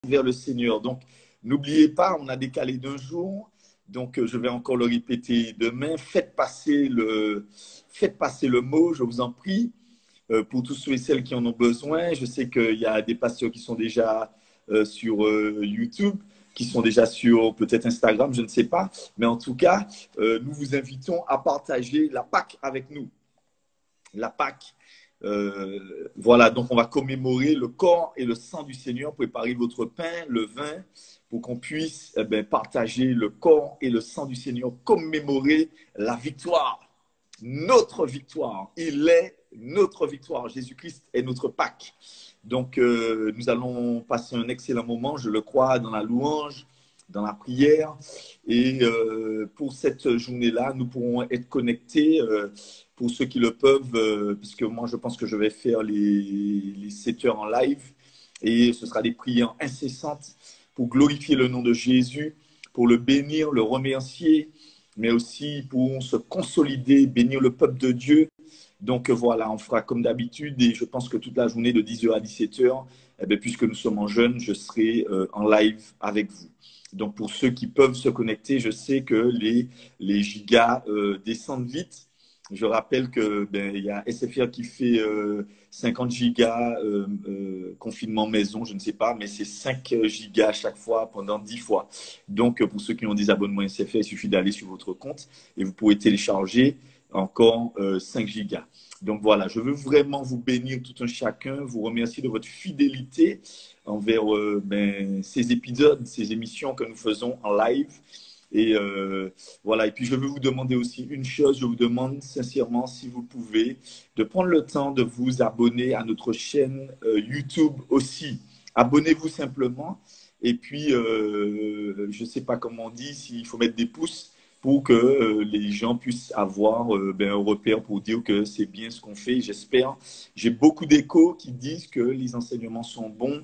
vers le Seigneur. Donc, n'oubliez pas, on a décalé d'un jour. Donc, je vais encore le répéter demain. Faites passer le mot, je vous en prie, pour tous ceux et celles qui en ont besoin. Je sais qu'il y a des pasteurs qui sont déjà sur YouTube, qui sont déjà sur peut-être Instagram, je ne sais pas. Mais en tout cas, nous vous invitons à partager la Pâque avec nous. La Pâque. Voilà, donc on va commémorer le corps et le sang du Seigneur. Préparez votre pain, le vin, pour qu'on puisse partager le corps et le sang du Seigneur, commémorer la victoire, notre victoire. Il est notre victoire. Jésus-Christ est notre Pâque. Donc, nous allons passer un excellent moment, je le crois, dans la louange, dans la prière. Et pour cette journée-là, nous pourrons être connectés pour ceux qui le peuvent, puisque moi, je pense que je vais faire les 7 heures en live. Et ce sera des prières incessantes pour glorifier le nom de Jésus, pour le bénir, le remercier, mais aussi pour se consolider, bénir le peuple de Dieu. Donc voilà, on fera comme d'habitude et je pense que toute la journée de 10h à 17h, puisque nous sommes en jeûne, je serai en live avec vous. Donc pour ceux qui peuvent se connecter, je sais que les gigas descendent vite. Je rappelle que il y a SFR qui fait 50 gigas confinement maison, je ne sais pas, mais c'est 5 gigas à chaque fois pendant 10 fois. Donc pour ceux qui ont des abonnements SFR, il suffit d'aller sur votre compte et vous pouvez télécharger encore 5 gigas. Donc voilà, je veux vraiment vous bénir tout un chacun, vous remercier de votre fidélité envers ces épisodes, ces émissions que nous faisons en live. Et voilà, et puis je veux vous demander aussi une chose, je vous demande sincèrement si vous pouvez de prendre le temps de vous abonner à notre chaîne YouTube aussi. Abonnez-vous simplement et puis je ne sais pas comment on dit, s'il faut mettre des pouces pour que les gens puissent avoir un repère pour dire que c'est bien ce qu'on fait, j'espère. J'ai beaucoup d'échos qui disent que les enseignements sont bons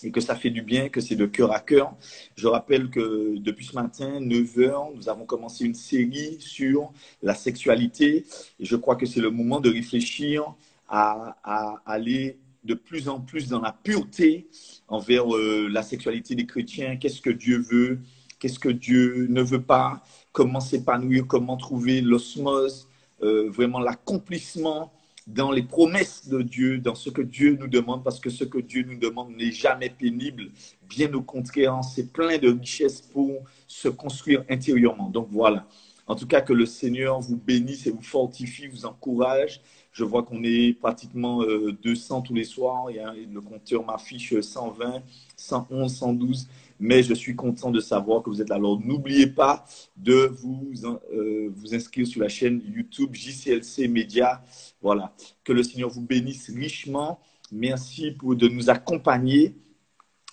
et que ça fait du bien, que c'est de cœur à cœur. Je rappelle que depuis ce matin, 9 heures, nous avons commencé une série sur la sexualité et je crois que c'est le moment de réfléchir à aller de plus en plus dans la pureté envers la sexualité des chrétiens. Qu'est-ce que Dieu veut? Qu'est-ce que Dieu ne veut pas? Comment s'épanouir? Comment trouver l'osmose? Vraiment l'accomplissement dans les promesses de Dieu, dans ce que Dieu nous demande, parce que ce que Dieu nous demande n'est jamais pénible. Bien au contraire, c'est plein de richesses pour se construire intérieurement. Donc voilà. En tout cas, que le Seigneur vous bénisse et vous fortifie, vous encourage. Je vois qu'on est pratiquement 200 tous les soirs. Le compteur m'affiche 120, 111, 112. Mais je suis content de savoir que vous êtes là. Alors, n'oubliez pas de vous inscrire sur la chaîne YouTube JCLC Média. Voilà. Que le Seigneur vous bénisse richement. Merci de nous accompagner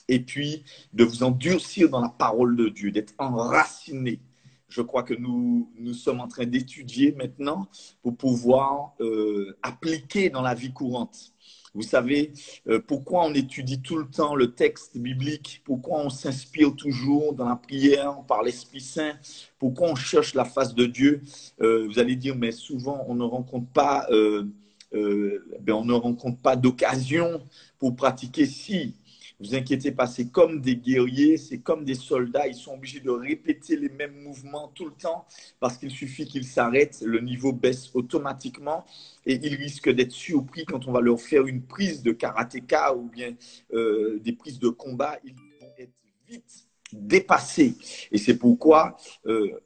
et puis de vous endurcir dans la parole de Dieu, d'être enraciné. Je crois que nous sommes en train d'étudier maintenant pour pouvoir appliquer dans la vie courante. Vous savez, pourquoi on étudie tout le temps le texte biblique? Pourquoi on s'inspire toujours dans la prière par l'Esprit Saint? Pourquoi on cherche la face de Dieu? Vous allez dire, mais souvent, on ne rencontre pas, on ne rencontre pas d'occasion pour pratiquer. Si, vous inquiétez pas, c'est comme des guerriers, c'est comme des soldats. Ils sont obligés de répéter les mêmes mouvements tout le temps parce qu'il suffit qu'ils s'arrêtent, le niveau baisse automatiquement et ils risquent d'être surpris quand on va leur faire une prise de karatéka ou bien des prises de combat. Ils vont être vite dépassés. Et c'est pourquoi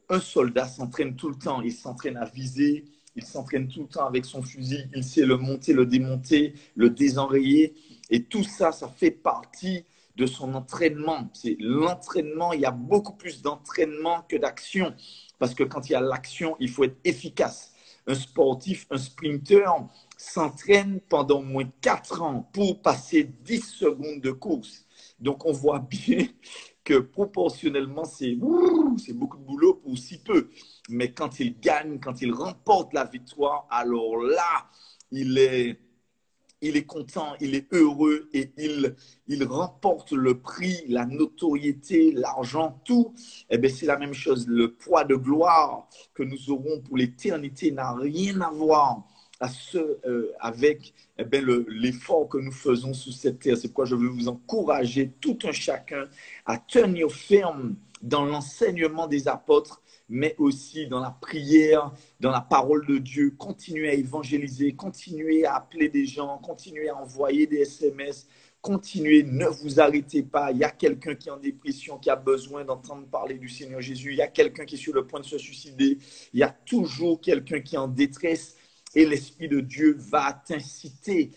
un soldat s'entraîne tout le temps. Il s'entraîne à viser, il s'entraîne tout le temps avec son fusil. Il sait le monter, le démonter, le désenrayer. Et tout ça, ça fait partie de son entraînement. C'est l'entraînement, il y a beaucoup plus d'entraînement que d'action. Parce que quand il y a l'action, il faut être efficace. Un sportif, un sprinter s'entraîne pendant au moins 4 ans pour passer 10 secondes de course. Donc, on voit bien que proportionnellement, c'est beaucoup de boulot pour si peu. Mais quand il gagne, quand il remporte la victoire, alors là, il est content, il est heureux et il remporte le prix, la notoriété, l'argent, tout. Eh bien, c'est la même chose. Le poids de gloire que nous aurons pour l'éternité n'a rien à voir avec eh bien, l'effort que nous faisons sur cette terre. C'est pourquoi je veux vous encourager, tout un chacun, à tenir ferme dans l'enseignement des apôtres, mais aussi dans la prière, dans la parole de Dieu. Continuez à évangéliser, continuez à appeler des gens, continuez à envoyer des SMS, continuez, ne vous arrêtez pas. Il y a quelqu'un qui est en dépression, qui a besoin d'entendre parler du Seigneur Jésus. Il y a quelqu'un qui est sur le point de se suicider. Il y a toujours quelqu'un qui est en détresse. Et l'Esprit de Dieu va t'inciter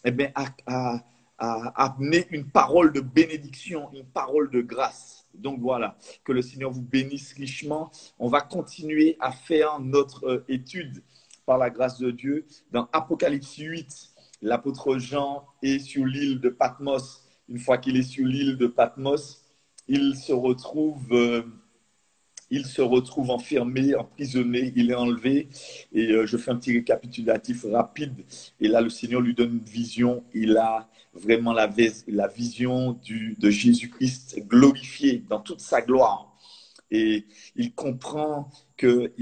eh bien, à amener une parole de bénédiction, une parole de grâce. Donc voilà, que le Seigneur vous bénisse richement. On va continuer à faire notre étude par la grâce de Dieu. Dans Apocalypse 8, l'apôtre Jean est sur l'île de Patmos. Une fois qu'il est sur l'île de Patmos, il se retrouve enfermé, emprisonné, il est enlevé. Et je fais un petit récapitulatif rapide. Et là, le Seigneur lui donne une vision. Il a vraiment la vision de Jésus-Christ glorifié dans toute sa gloire. Et il comprend que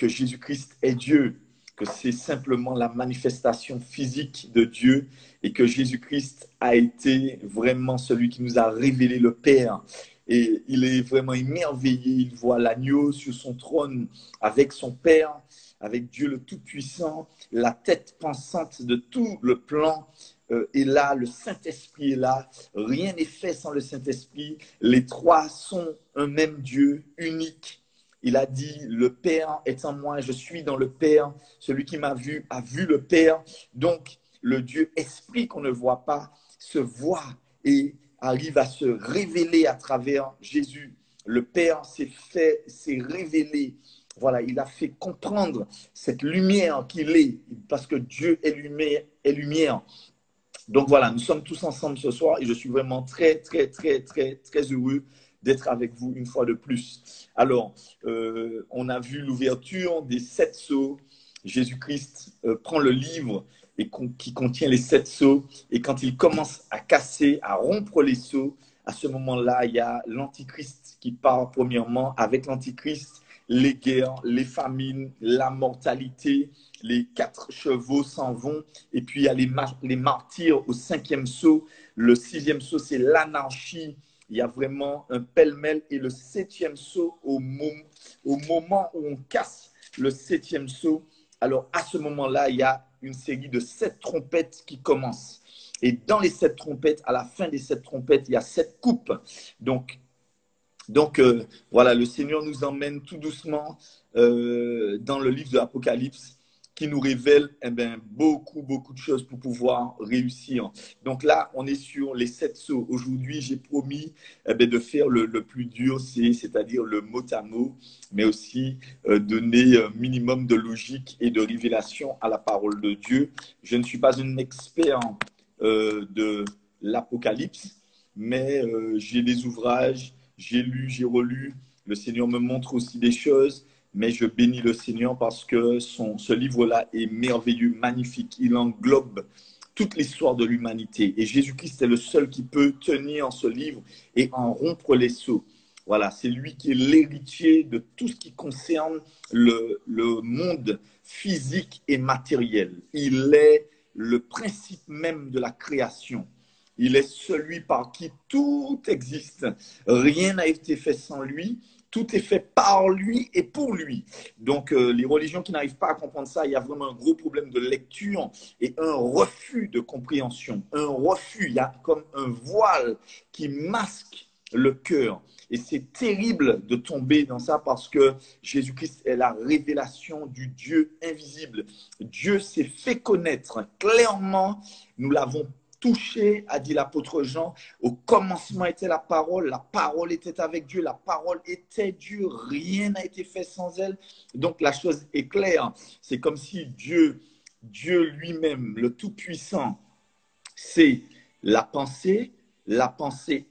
Jésus-Christ est Dieu, que c'est simplement la manifestation physique de Dieu et que Jésus-Christ a été vraiment celui qui nous a révélé le Père. Et il est vraiment émerveillé. Il voit l'agneau sur son trône avec son Père, avec Dieu le Tout-Puissant, la tête pensante de tout le plan est là, le Saint-Esprit est là. Rien n'est fait sans le Saint-Esprit. Les trois sont un même Dieu, unique. Il a dit, le Père est en moi, je suis dans le Père. Celui qui m'a vu a vu le Père. Donc, le Dieu Esprit qu'on ne voit pas se voit et arrive à se révéler à travers Jésus. Le Père s'est révélé. Voilà, il a fait comprendre cette lumière qu'il est, parce que Dieu est lumière. Donc voilà, nous sommes tous ensemble ce soir et je suis vraiment très, très, très, très, très heureux d'être avec vous une fois de plus. Alors, on a vu l'ouverture des 7 sceaux. Jésus-Christ prend le livre qui contient les 7 sceaux et quand il commence à casser, à rompre les sceaux, à ce moment-là, il y a l'Antichrist qui part premièrement. Avec l'Antichrist, les guerres, les famines, la mortalité, les 4 chevaux s'en vont. Et puis, il y a les martyrs au 5e sceau. Le 6e sceau, c'est l'anarchie. Il y a vraiment un pêle-mêle. Et le 7e sceau, au moment où on casse le 7e sceau, alors à ce moment-là, il y a une série de 7 trompettes qui commencent. Et dans les 7 trompettes, à la fin des 7 trompettes, il y a 7 coupes. Donc voilà, le Seigneur nous emmène tout doucement dans le livre de l'Apocalypse qui nous révèle beaucoup de choses pour pouvoir réussir. Donc là, on est sur les 7 sceaux. Aujourd'hui, j'ai promis de faire le plus dur, c'est-à-dire le mot à mot, mais aussi donner un minimum de logique et de révélation à la parole de Dieu. Je ne suis pas un expert de l'Apocalypse, mais j'ai des ouvrages, j'ai lu, j'ai relu. Le Seigneur me montre aussi des choses, mais je bénis le Seigneur parce que ce livre-là est merveilleux, magnifique. Il englobe toute l'histoire de l'humanité. Et Jésus-Christ est le seul qui peut tenir ce livre et en rompre les sceaux. Voilà, c'est lui qui est l'héritier de tout ce qui concerne le monde physique et matériel. Il est le principe même de la création. Il est celui par qui tout existe. Rien n'a été fait sans lui. Tout est fait par lui et pour lui. Donc, les religions qui n'arrivent pas à comprendre ça, il y a vraiment un gros problème de lecture et un refus de compréhension. Un refus, il y a comme un voile qui masque le cœur. Et c'est terrible de tomber dans ça parce que Jésus-Christ est la révélation du Dieu invisible. Dieu s'est fait connaître clairement. Nous l'avons touché, a dit l'apôtre Jean. Au commencement était la parole était avec Dieu, la parole était Dieu, rien n'a été fait sans elle. Donc la chose est claire. C'est comme si Dieu lui-même, le Tout-Puissant, c'est la pensée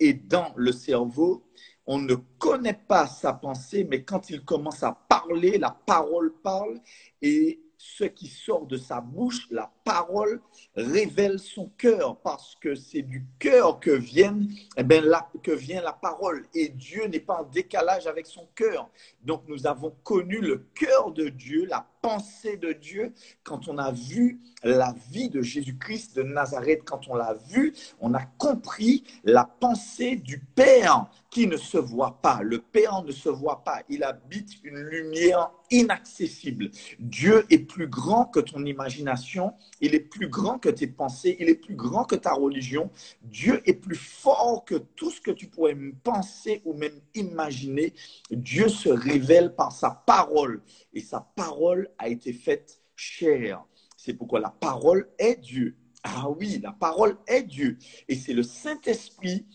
est dans le cerveau. On ne connaît pas sa pensée, mais quand il commence à parler, la parole parle et ce qui sort de sa bouche, la parole révèle son cœur, parce que c'est du cœur que vient la parole. Et Dieu n'est pas en décalage avec son cœur. Donc nous avons connu le cœur de Dieu, la pensée de Dieu, quand on a vu la vie de Jésus-Christ de Nazareth. Quand on l'a vu, on a compris la pensée du Père qui ne se voit pas. Le Père ne se voit pas. Il habite une lumière inaccessible. Dieu est plus grand que ton imagination. Il est plus grand que tes pensées. Il est plus grand que ta religion. Dieu est plus fort que tout ce que tu pourrais penser ou même imaginer. Dieu se révèle par sa parole. Et sa parole a été faite chair. C'est pourquoi la parole est Dieu. Ah oui, la parole est Dieu. Et c'est le Saint-Esprit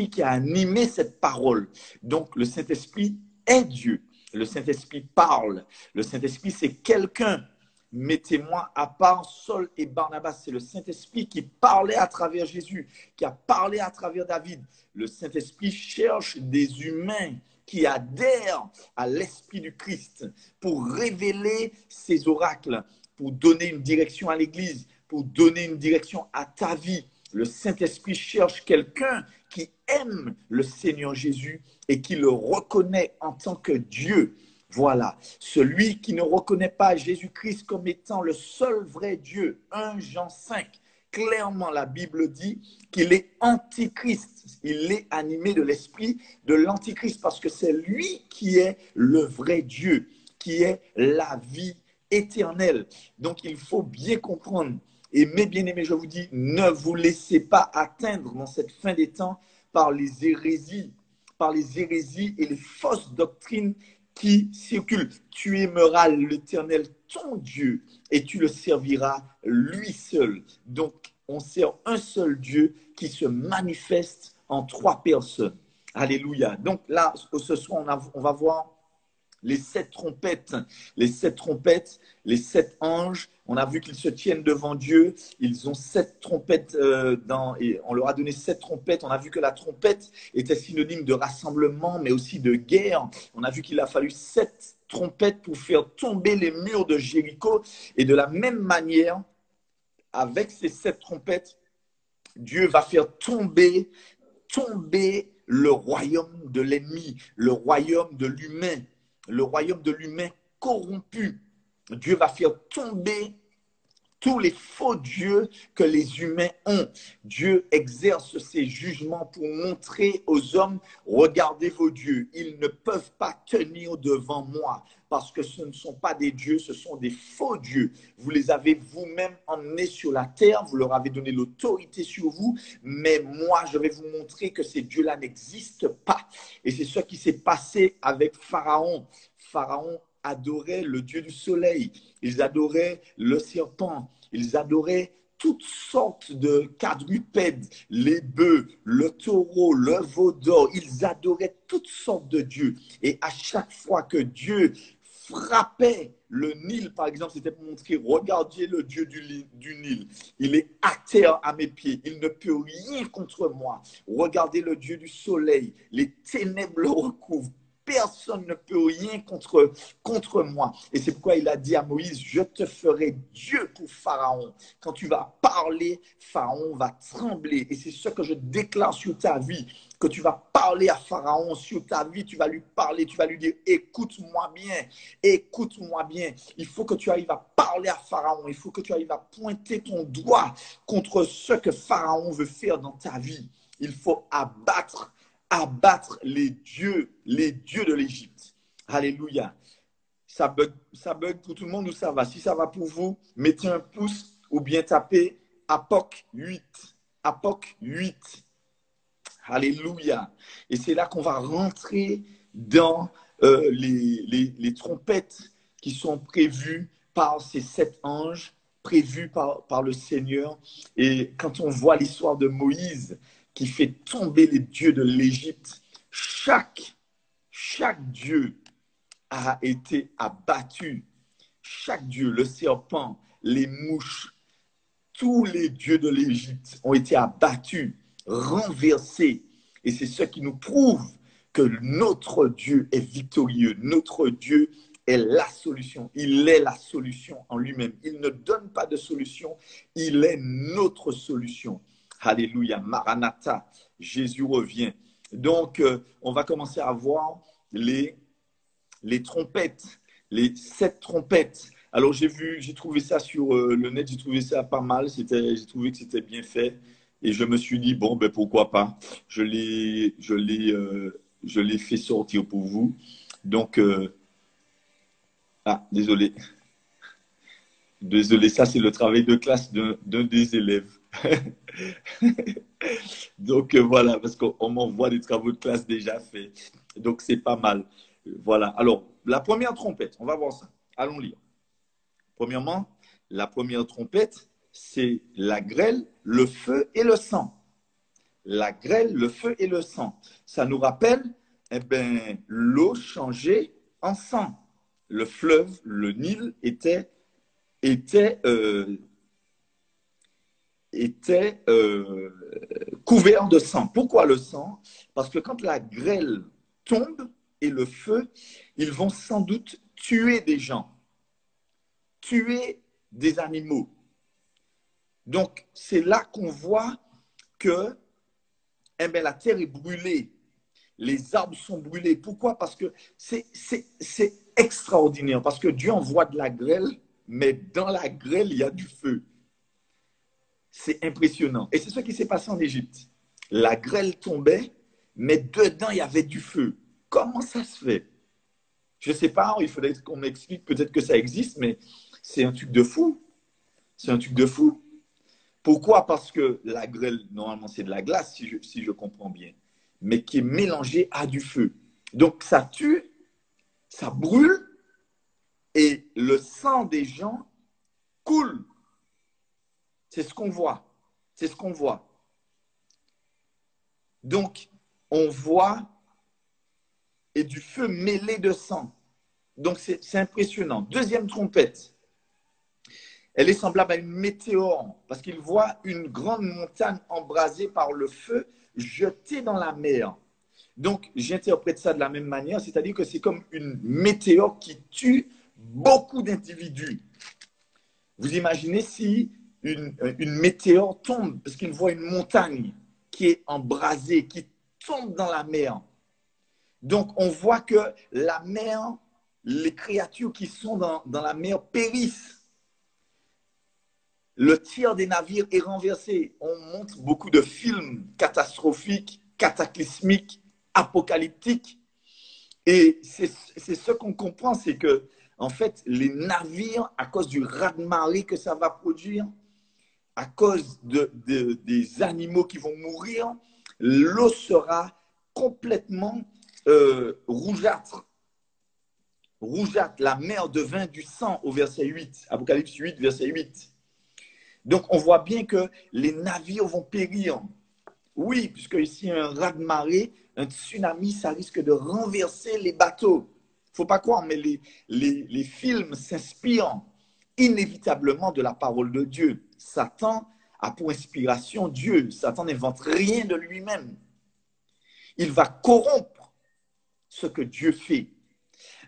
qui a animé cette parole. Donc, le Saint-Esprit est Dieu. Le Saint-Esprit parle. Le Saint-Esprit, c'est quelqu'un. Mettez-moi à part Saul et Barnabas. C'est le Saint-Esprit qui parlait à travers Jésus, qui a parlé à travers David. Le Saint-Esprit cherche des humains qui adhèrent à l'Esprit du Christ pour révéler ses oracles, pour donner une direction à l'Église, pour donner une direction à ta vie. Le Saint-Esprit cherche quelqu'un qui aime le Seigneur Jésus et qui le reconnaît en tant que Dieu. Voilà, celui qui ne reconnaît pas Jésus-Christ comme étant le seul vrai Dieu, 1 Jean 5, clairement la Bible dit qu'il est antichrist. Il est animé de l'esprit de l'antichrist parce que c'est lui qui est le vrai Dieu, qui est la vie éternelle. Donc il faut bien comprendre. Et mes bien-aimés, je vous dis, ne vous laissez pas atteindre dans cette fin des temps par les hérésies et les fausses doctrines qui circulent. Tu aimeras l'Éternel, ton Dieu, et tu le serviras lui seul. Donc, on sert un seul Dieu qui se manifeste en 3 personnes. Alléluia. Donc là, ce soir, on va voir les 7 trompettes, les 7 anges. On a vu qu'ils se tiennent devant Dieu. Ils ont 7 trompettes et on leur a donné 7 trompettes. On a vu que la trompette était synonyme de rassemblement, mais aussi de guerre. On a vu qu'il a fallu 7 trompettes pour faire tomber les murs de Jéricho. Et de la même manière, avec ces 7 trompettes, Dieu va faire tomber le royaume de l'ennemi, le royaume de l'humain corrompu. Dieu va faire tomber tous les faux dieux que les humains ont. Dieu exerce ses jugements pour montrer aux hommes, regardez vos dieux, ils ne peuvent pas tenir devant moi parce que ce ne sont pas des dieux, ce sont des faux dieux. Vous les avez vous-même emmenés sur la terre, vous leur avez donné l'autorité sur vous, mais moi, je vais vous montrer que ces dieux-là n'existent pas. Et c'est ce qui s'est passé avec Pharaon. Pharaon adoraient le dieu du soleil, ils adoraient le serpent, ils adoraient toutes sortes de quadrupèdes, les bœufs, le taureau, le veau d'or, ils adoraient toutes sortes de dieux. Et à chaque fois que Dieu frappait le Nil, par exemple, c'était pour montrer, regardez le Dieu du Nil, il est à terre à mes pieds, il ne peut rien contre moi. Regardez le Dieu du soleil, les ténèbres le recouvrent. Personne ne peut rien contre moi. Et c'est pourquoi il a dit à Moïse, je te ferai Dieu pour Pharaon. Quand tu vas parler, Pharaon va trembler. Et c'est ce que je déclare sur ta vie, que tu vas parler à Pharaon sur ta vie. Tu vas lui parler, tu vas lui dire, écoute-moi bien, écoute-moi bien. Il faut que tu arrives à parler à Pharaon. Il faut que tu arrives à pointer ton doigt contre ce que Pharaon veut faire dans ta vie. Il faut abattre les dieux de l'Égypte. Alléluia. Ça bug pour tout le monde ou ça va? Si ça va pour vous, mettez un pouce ou bien tapez Apoc 8. Apoc 8. Alléluia. Et c'est là qu'on va rentrer dans les trompettes qui sont prévues par ces 7 anges, prévues par le Seigneur. Et quand on voit l'histoire de Moïse, qui fait tomber les dieux de l'Égypte, chaque dieu a été abattu. Chaque dieu, le serpent, les mouches, tous les dieux de l'Égypte ont été abattus, renversés. Et c'est ce qui nous prouve que notre Dieu est victorieux. Notre Dieu est la solution. Il est la solution en lui-même. Il ne donne pas de solution. Il est notre solution. Alléluia. Maranatha. Jésus revient. Donc, on va commencer à voir les trompettes, les 7 trompettes. Alors, j'ai trouvé ça sur le net, j'ai trouvé ça pas mal. J'ai trouvé que c'était bien fait. Et je me suis dit, bon, ben pourquoi pas. Je l'ai fait sortir pour vous. Donc, désolé. Désolé, ça c'est le travail de classe d'un des élèves. Donc voilà, parce qu'on m'envoie des travaux de classe déjà faits. Donc c'est pas mal. Voilà. Alors, la première trompette, on va voir ça. Allons lire. Premièrement, la première trompette, c'est la grêle, le feu et le sang. La grêle, le feu et le sang. Ça nous rappelle l'eau changée en sang. Le fleuve, le Nil, était couvert de sang. Pourquoi le sang? Parce que quand la grêle tombe et le feu, ils vont sans doute tuer des gens, tuer des animaux. Donc, c'est là qu'on voit que la terre est brûlée, les arbres sont brûlés. Pourquoi? Parce que c'est extraordinaire, parce que Dieu envoie de la grêle, mais dans la grêle, il y a du feu. C'est impressionnant. Et c'est ce qui s'est passé en Égypte. La grêle tombait, mais dedans, il y avait du feu. Comment ça se fait? Je ne sais pas, il faudrait qu'on m'explique, peut-être que ça existe, mais c'est un truc de fou. C'est un truc de fou. Pourquoi? Parce que la grêle, normalement, c'est de la glace, si je comprends bien, mais qui est mélangée à du feu. Donc, ça tue, ça brûle, et le sang des gens coule. C'est ce qu'on voit. C'est ce qu'on voit. Donc, on voit et du feu mêlé de sang. Donc, c'est impressionnant. Deuxième trompette. Elle est semblable à une météore parce qu'il voit une grande montagne embrasée par le feu jetée dans la mer. Donc, j'interprète ça de la même manière, c'est-à-dire que c'est comme une météore qui tue beaucoup d'individus. Vous imaginez si une météore tombe parce qu'il voit une montagne qui est embrasée, qui tombe dans la mer. Donc, on voit que la mer, les créatures qui sont dans la mer périssent. Le tiers des navires est renversé. On montre beaucoup de films catastrophiques, cataclysmiques, apocalyptiques. Et c'est ce qu'on comprend, c'est que, en fait, les navires, à cause du raz-de-marée que ça va produire, à cause des animaux qui vont mourir, l'eau sera complètement rougeâtre. Rougeâtre, la mer devint du sang au verset 8, Apocalypse 8, verset 8. Donc, on voit bien que les navires vont périr. Oui, puisque ici, un raz-de-marée, un tsunami, ça risque de renverser les bateaux. Il ne faut pas croire, mais les films s'inspirent inévitablement de la parole de Dieu. Satan a pour inspiration Dieu. Satan n'invente rien de lui-même. Il va corrompre ce que Dieu fait.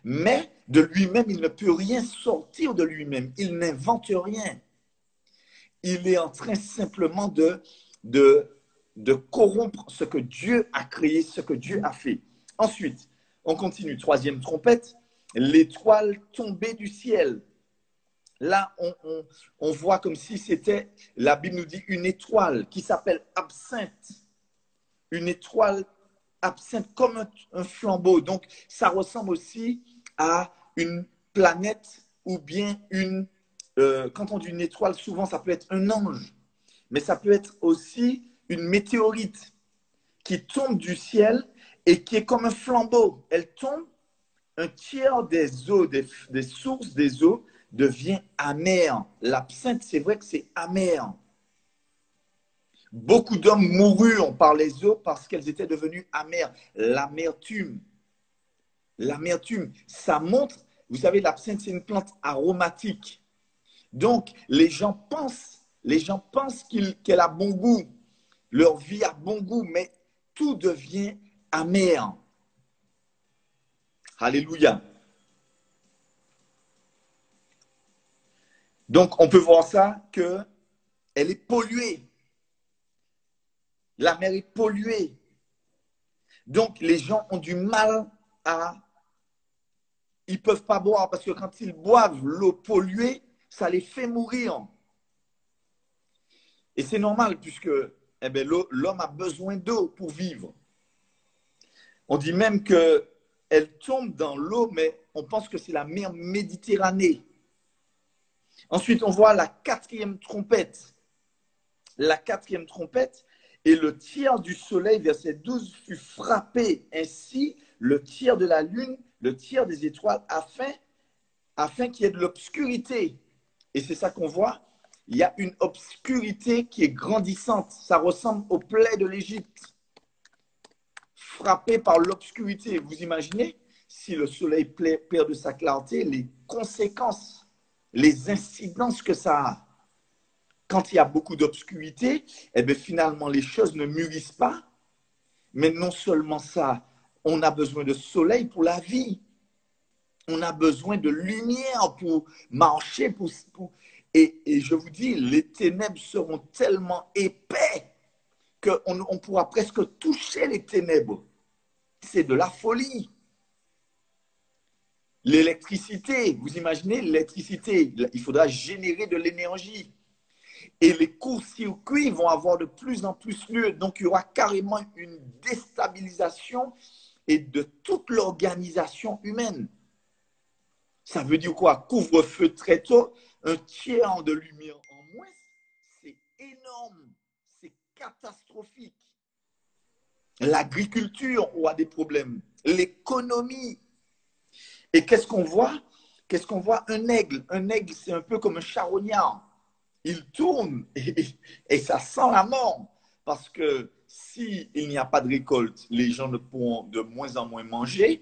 Mais de lui-même, il ne peut rien sortir de lui-même. Il n'invente rien. Il est en train simplement de corrompre ce que Dieu a créé, ce que Dieu a fait. Ensuite, on continue. Troisième trompette, l'étoile tombée du ciel. Là, on voit comme si c'était, la Bible nous dit, une étoile qui s'appelle absinthe. Une étoile absinthe comme un flambeau. Donc, ça ressemble aussi à une planète ou bien quand on dit une étoile, souvent ça peut être un ange, mais ça peut être aussi une météorite qui tombe du ciel et qui est comme un flambeau. Elle tombe, un tiers des eaux, des sources des eaux devient amer. L'absinthe, c'est vrai que c'est amer. Beaucoup d'hommes moururent par les eaux parce qu'elles étaient devenues amères. L'amertume. L'amertume, ça montre, vous savez, l'absinthe, c'est une plante aromatique. Donc, les gens pensent qu'elle a bon goût. Leur vie a bon goût, mais tout devient amer. Alléluia. Donc, on peut voir ça qu'elle est polluée. La mer est polluée. Donc, les gens ont du mal à... Ils ne peuvent pas boire parce que quand ils boivent l'eau polluée, ça les fait mourir. Et c'est normal puisque eh bien, l'homme a besoin d'eau pour vivre. On dit même qu'elle tombe dans l'eau, mais on pense que c'est la mer Méditerranée. Ensuite, on voit la quatrième trompette. La quatrième trompette, et le tiers du soleil, verset 12, fut frappé. Ainsi, le tiers de la lune, le tiers des étoiles, afin qu'il y ait de l'obscurité. Et c'est ça qu'on voit. Il y a une obscurité qui est grandissante. Ça ressemble aux plaies de l'Égypte. Frappé par l'obscurité. Vous imaginez, si le soleil perd de sa clarté, les conséquences, les incidences que ça a. Quand il y a beaucoup d'obscurité, eh bien, finalement, les choses ne mûrissent pas. Mais non seulement ça, on a besoin de soleil pour la vie. On a besoin de lumière pour marcher. Et je vous dis, les ténèbres seront tellement épais qu'on pourra presque toucher les ténèbres. C'est de la folie. L'électricité, vous imaginez, l'électricité, il faudra générer de l'énergie. Et les courts-circuits vont avoir de plus en plus lieu. Donc, il y aura carrément une déstabilisation et de toute l'organisation humaine. Ça veut dire quoi? Couvre-feu très tôt, un tiers de lumière en moins, c'est énorme, c'est catastrophique. L'agriculture aura des problèmes, l'économie. Et qu'est-ce qu'on voit? Qu'est-ce qu'on voit? Un aigle. Un aigle, c'est un peu comme un charognard. Il tourne et ça sent la mort. Parce que s'il n'y a pas de récolte, les gens ne pourront de moins en moins manger.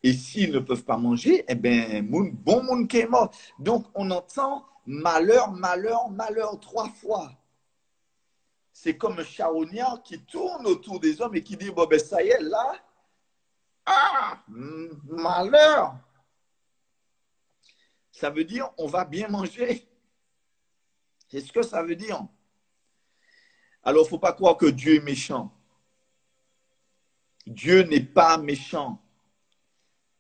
Et s'ils ne peuvent pas manger, eh bien, bon monde qui est mort. Donc, on entend malheur, malheur, malheur 3 fois. C'est comme un charognard qui tourne autour des hommes et qui dit, bon, ben, ça y est, là, malheur. Ça veut dire, on va bien manger. C'est ce que ça veut dire. Alors, il ne faut pas croire que Dieu est méchant. Dieu n'est pas méchant.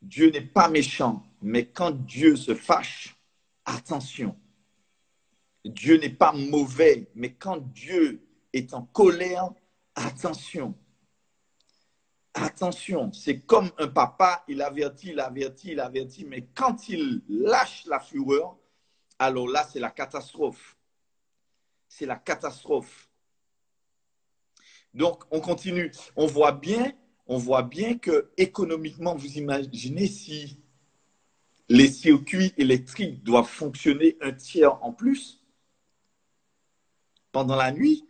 Dieu n'est pas méchant. Mais quand Dieu se fâche, attention. Dieu n'est pas mauvais. Mais quand Dieu est en colère, attention. Attention. C'est comme un papa, il avertit, il avertit, il avertit. Mais quand il lâche la fureur, alors là, c'est la catastrophe. C'est la catastrophe. Donc, on continue. On voit bien que économiquement, vous imaginez si les circuits électriques doivent fonctionner un tiers en plus pendant la nuit,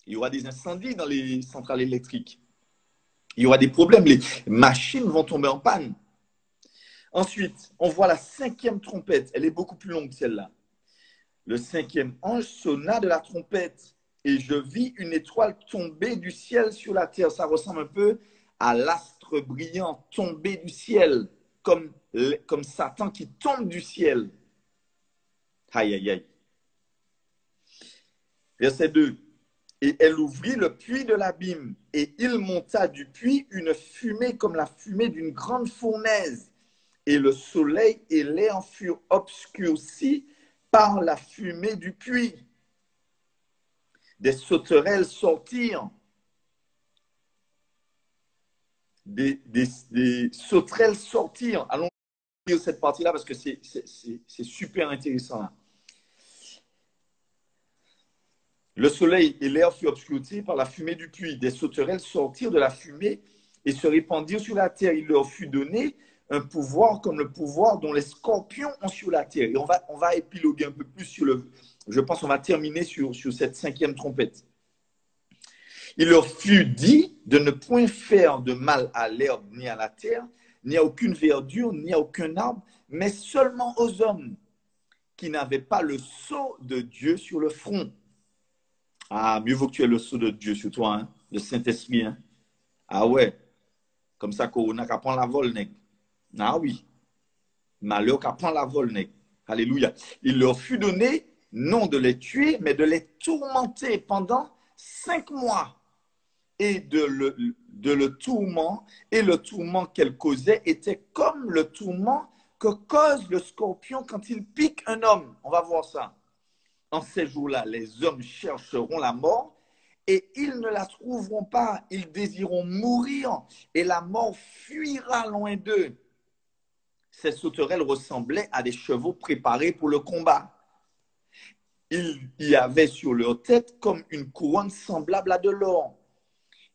il y aura des incendies dans les centrales électriques. Il y aura des problèmes. Les machines vont tomber en panne. Ensuite, on voit la cinquième trompette. Elle est beaucoup plus longue, celle-là. Le cinquième ange sonna de la trompette et je vis une étoile tomber du ciel sur la terre. Ça ressemble un peu à l'astre brillant tomber du ciel, comme Satan qui tombe du ciel. Aïe, aïe, aïe. Verset 2. Et elle ouvrit le puits de l'abîme, et il monta du puits une fumée comme la fumée d'une grande fournaise. Et le soleil et l'air furent obscurcis par la fumée du puits. Des sauterelles sortirent. Des sauterelles sortirent. Allons lire cette partie-là parce que c'est super intéressant. Là. Le soleil et l'air furent obscurcis par la fumée du puits. Des sauterelles sortirent de la fumée et se répandirent sur la terre. Il leur fut donné un pouvoir comme le pouvoir dont les scorpions ont sur la terre. Et on va épiloguer un peu plus sur le... Je pense qu'on va terminer sur cette cinquième trompette. Il leur fut dit de ne point faire de mal à l'herbe ni à la terre, ni à aucune verdure, ni à aucun arbre, mais seulement aux hommes qui n'avaient pas le sceau de Dieu sur le front. Ah, mieux vaut que tu aies le sceau de Dieu sur toi, hein? Le Saint-Esprit. Hein? Ah ouais, comme ça, Corona qui prend la vol, nègre. Ah oui, malheur qui prend la vol, nègre. Alléluia. Il leur fut donné non de les tuer, mais de les tourmenter pendant 5 mois. Et le tourment, et le tourment qu'elle causait était comme le tourment que cause le scorpion quand il pique un homme. On va voir ça. En ces jours-là, les hommes chercheront la mort et ils ne la trouveront pas. Ils désireront mourir et la mort fuira loin d'eux. Ces sauterelles ressemblaient à des chevaux préparés pour le combat. Il y avait sur leur tête comme une couronne semblable à de l'or.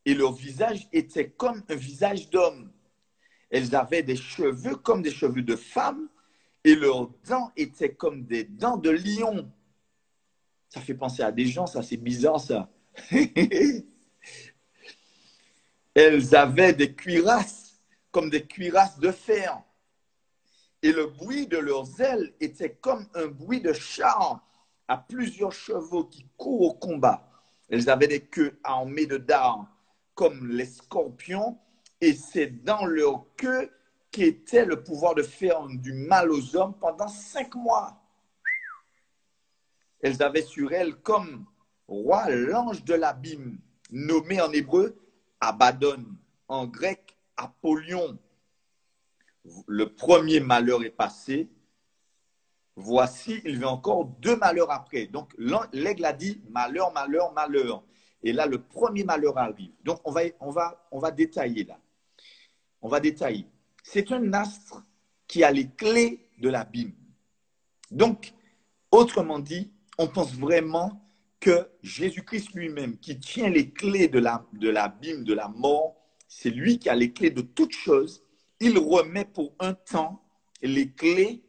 Et leur visage était comme un visage d'homme. Elles avaient des cheveux comme des cheveux de femme, et leurs dents étaient comme des dents de lion. Ça fait penser à des gens, ça, c'est bizarre, ça. Elles avaient des cuirasses, comme des cuirasses de fer. Et le bruit de leurs ailes était comme un bruit de char à plusieurs chevaux qui courent au combat. Elles avaient des queues armées de dards, comme les scorpions, et c'est dans leur queue qu'était le pouvoir de faire du mal aux hommes pendant 5 mois. Elles avaient sur elles comme roi l'ange de l'abîme, nommé en hébreu Abaddon, en grec Apollyon. Le premier malheur est passé. Voici, il vient encore 2 malheurs après. Donc, l'aigle a dit malheur, malheur, malheur. Et là, le premier malheur arrive. Donc, on va détailler là. On va détailler. C'est un astre qui a les clés de l'abîme. Donc, autrement dit, on pense vraiment que Jésus-Christ lui-même, qui tient les clés de l'abîme, de la mort, c'est lui qui a les clés de toutes choses. Il remet pour un temps les clés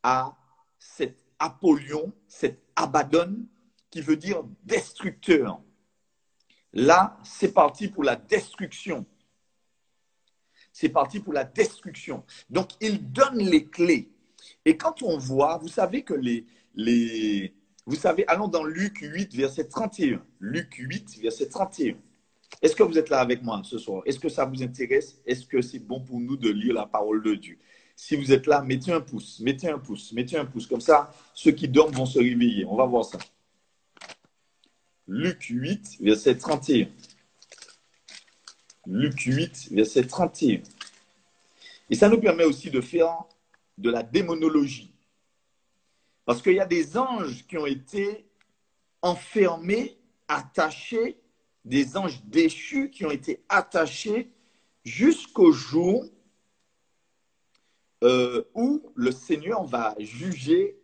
à cet Apollyon, cet Abaddon, qui veut dire destructeur. Là, c'est parti pour la destruction. C'est parti pour la destruction. Donc, il donne les clés. Et quand on voit, vous savez que vous savez, allons dans Luc 8, verset 31. Luc 8, verset 31. Est-ce que vous êtes là avec moi ce soir? Est-ce que ça vous intéresse? Est-ce que c'est bon pour nous de lire la parole de Dieu? Si vous êtes là, mettez un pouce, mettez un pouce, mettez un pouce. Comme ça, ceux qui dorment vont se réveiller. On va voir ça. Luc 8, verset 31. Luc 8, verset 31. Et ça nous permet aussi de faire de la démonologie. Parce qu'il y a des anges qui ont été enfermés, attachés, des anges déchus qui ont été attachés jusqu'au jour où le Seigneur va juger